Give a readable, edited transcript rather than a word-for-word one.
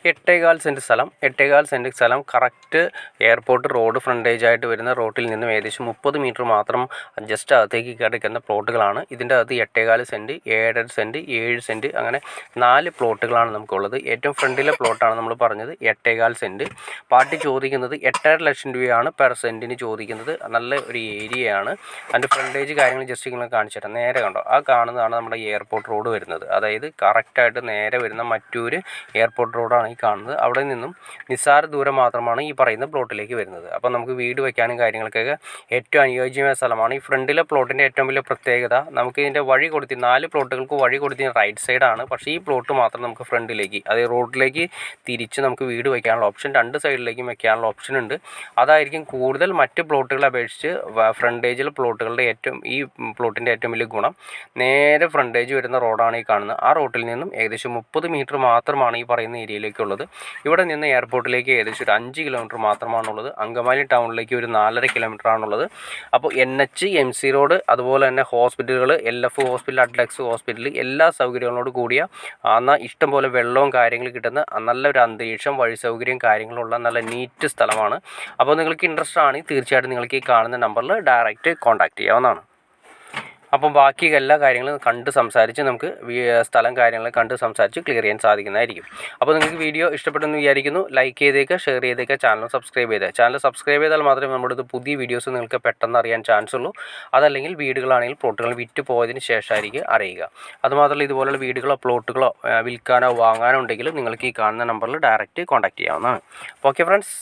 8.25 സ്ഥലം 8.25 സ്ഥലം correct airport road frontage ആയിട്ട് വരുന്ന റോട്ടിൽ നിന്നും ഏകദേശം 30 മീറ്റർ മാത്രം ജസ്റ്റ് അകത്തേക്ക് കിടക്കുന്ന പ്ലോട്ടുകളാണ്. ഇതിൻ്റെ അകത്ത് 8.25 സെൻറ്റ്, 7.5 സെൻറ്റ്, 7 സെൻറ്റ് അങ്ങനെ 4 പ്ലോട്ടുകളാണ് നമുക്കുള്ളത്. ഏറ്റവും ഫ്രണ്ടിലെ പ്ലോട്ടാണ് നമ്മൾ പറഞ്ഞത് 8.25 സെൻറ്റ്. പാർട്ടി ചോദിക്കുന്നത് 8.5 ലക്ഷം രൂപയാണ് പെർ സെൻറ്റിന് ചോദിക്കുന്നത്. നല്ല ഒരു ഏരിയയാണ്. അതിൻ്റെ ഫ്രണ്ടേജ് കാര്യങ്ങൾ ജസ്റ്റ് നിങ്ങൾ കാണിച്ചു തരാം. നേരെ കണ്ടോ, ആ കാണുന്നതാണ് നമ്മുടെ എയർപോർട്ട് റോഡ് വരുന്നത്. അതായത് കറക്റ്റായിട്ട് നേരെ വരുന്ന മറ്റൊരു എയർപോർട്ട് റോഡാണ് ഈ കാണുന്നത്. അവിടെ നിന്നും നിസ്സാര ദൂരം മാത്രമാണ് ഈ പറയുന്ന പ്ലോട്ടിലേക്ക് വരുന്നത്. അപ്പോൾ നമുക്ക് വീട് വയ്ക്കാനും കാര്യങ്ങൾക്കൊക്കെ ഏറ്റവും അനുയോജ്യമായ സ്ഥലമാണ്. ഈ ഫ്രണ്ടിലെ പ്ലോട്ടിൻ്റെ ഏറ്റവും വലിയ പ്രത്യേകത, നമുക്ക് ഇതിൻ്റെ വഴി കൊടുത്തി 4 പ്ലോട്ടുകൾക്ക് വഴി കൊടുത്തി റൈറ്റ് സൈഡാണ്. പക്ഷേ ഈ പ്ലോട്ട് മാത്രം നമുക്ക് ഫ്രണ്ടിലേക്ക്, അതായത് റോഡിലേക്ക് തിരിച്ച് നമുക്ക് വീട് വയ്ക്കാനുള്ള ഓപ്ഷൻ 2 സൈഡിലേക്കും വയ്ക്കാനുള്ള ഓപ്ഷൻ ഉണ്ട്. അതായിരിക്കും കൂടുതൽ മറ്റ് പ്ലോട്ടുകളെ അപേക്ഷിച്ച് ഫ്രണ്ടേജിൽ പ്ലോട്ടുകളുടെ ഈ പ്ലോട്ടിൻ്റെ ഏറ്റവും വലിയ ഗുണം. നേരെ ഫ്രണ്ടേജ് വരുന്ന റോഡാണ് ഈ കാണുന്നത്. ആ റോഡിൽ നിന്നും ഏകദേശം 30 മീറ്റർ മാത്രമാണ് ഈ പറയുന്ന ഏരിയയിലേക്കുള്ളത്. ഇവിടെ നിന്ന് എയർപോർട്ടിലേക്ക് ഏകദേശം ഒരു 5 കിലോമീറ്റർ മാത്രമാണുള്ളത്. അങ്കമാലി ടൗണിലേക്ക് ഒരു 4.5 കിലോമീറ്റർ ആണുള്ളത്. അപ്പോൾ NH, MC റോഡ്, അതുപോലെ തന്നെ ഹോസ്പിറ്റലുകൾ, LF ഹോസ്പിറ്റൽ, അഡ്ലക്സ് ഹോസ്പിറ്റൽ, എല്ലാ സൗകര്യങ്ങളോട് കൂടിയ എന്നാൽ ഇഷ്ടംപോലെ വെള്ളവും കാര്യങ്ങളും കിട്ടുന്ന നല്ലൊരു അന്തരീക്ഷം, വഴി സൗകര്യം കാര്യങ്ങളുള്ള നല്ല നീറ്റ് സ്ഥലമാണ്. അപ്പോൾ നിങ്ങൾക്ക് ഇൻട്രസ്റ്റ് ആണെങ്കിൽ തീർച്ചയായിട്ടും നിങ്ങൾക്ക് ഈ കാണുന്ന നമ്പറിൽ ഡയറക്റ്റ് കോൺടാക്റ്റ് ചെയ്യാവുന്നതാണ്. അപ്പം ബാക്കി എല്ലാ കാര്യങ്ങളും കണ്ട് സംസാരിച്ച് നമുക്ക് സ്ഥലം കാര്യങ്ങൾ കണ്ട് സംസാരിച്ച് ക്ലിയർ ചെയ്യാൻ സാധിക്കുന്നതായിരിക്കും. അപ്പോൾ നിങ്ങൾക്ക് വീഡിയോ ഇഷ്ടപ്പെട്ടെന്ന് വിചാരിക്കുന്നു. ലൈക്ക് ചെയ്തേക്കുക, ഷെയർ ചെയ്തേക്കുക, ചാനൽ സബ്സ്ക്രൈബ് ചെയ്തേക്കുക. ചാനൽ സബ്സ്ക്രൈബ് ചെയ്താൽ മാത്രമേ നമ്മുടെ പുതിയ വീഡിയോസ് നിങ്ങൾക്ക് പെട്ടെന്ന് അറിയാൻ ചാൻസ് ഉള്ളൂ. അതല്ലെങ്കിൽ വീടുകളാണെങ്കിൽ പ്ലോട്ടുകൾ വിറ്റ് പോയതിന് ശേഷമായിരിക്കും അറിയുക. അതുമാത്രമല്ല, ഇതുപോലുള്ള വീടുകളോ പ്ലോട്ടുകളോ വിൽക്കാനോ വാങ്ങാനോ ഉണ്ടെങ്കിൽ നിങ്ങൾക്ക് ഈ കാണുന്ന നമ്പറിൽ ഡയറക്റ്റ് കോൺടാക്റ്റ് ചെയ്യാവുന്നതാണ്. Okay friends.